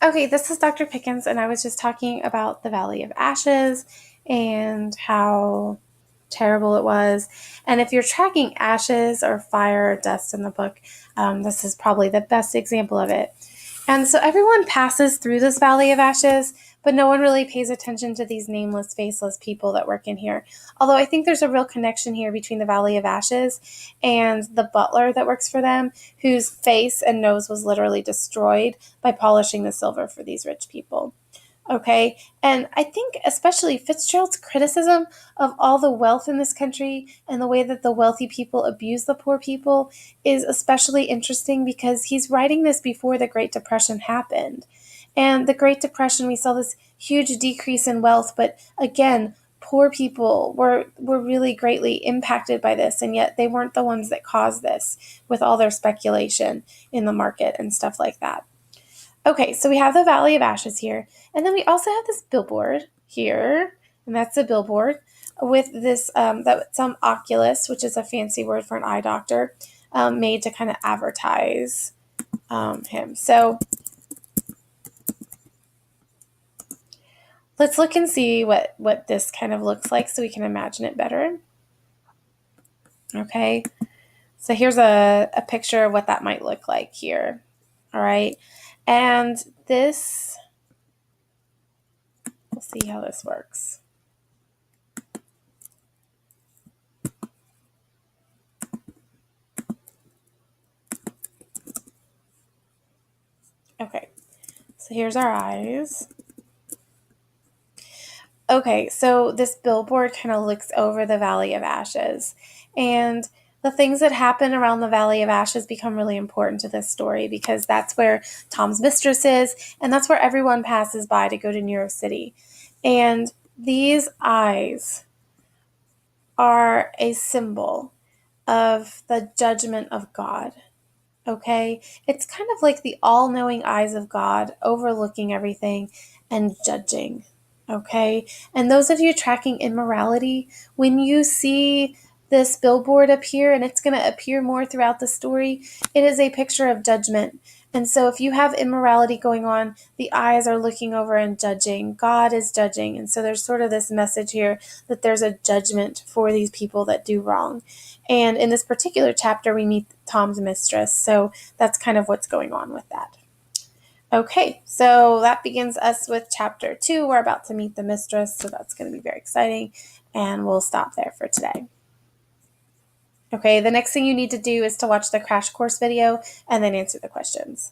Okay, this is Dr. Pickens, and I was just talking about the Valley of Ashes and how terrible it was. And if you're tracking ashes or fire or dust in the book, this is probably the best example of it. And so everyone passes through this Valley of Ashes, but no one really pays attention to these nameless, faceless people that work in here. Although I think there's a real connection here between the Valley of Ashes and the butler that works for them, whose face and nose was literally destroyed by polishing the silver for these rich people. Okay, and I think especially Fitzgerald's criticism of all the wealth in this country and the way that the wealthy people abuse the poor people is especially interesting because he's writing this before the Great Depression happened. And the Great Depression, we saw this huge decrease in wealth, but again, poor people were really greatly impacted by this, and yet they weren't the ones that caused this with all their speculation in the market and stuff like that. Okay, so we have the Valley of Ashes here, and then we also have this billboard here, and that's a billboard with this some oculist, which is a fancy word for an eye doctor, made to kind of advertise him. So let's look and see what this kind of looks like so we can imagine it better. Okay, so here's a picture of what that might look like here. All right, and this, we'll see how this works. Okay, so here's our eyes. Okay, so this billboard kind of looks over the Valley of Ashes, and the things that happen around the Valley of Ashes become really important to this story because that's where Tom's mistress is, and that's where everyone passes by to go to New York City. And these eyes are a symbol of the judgment of God. Okay? It's kind of like the all knowing eyes of God overlooking everything and judging. Okay? And those of you tracking immorality, when you see this billboard appear, and it's going to appear more throughout the story, it is a picture of judgment. And so if you have immorality going on, the eyes are looking over and judging. God is judging. And so there's sort of this message here that there's a judgment for these people that do wrong. And in this particular chapter, we meet Tom's mistress. So that's kind of what's going on with that. Okay, so that begins us with chapter 2. We're about to meet the mistress, so that's going to be very exciting. And we'll stop there for today. Okay, the next thing you need to do is to watch the crash course video and then answer the questions.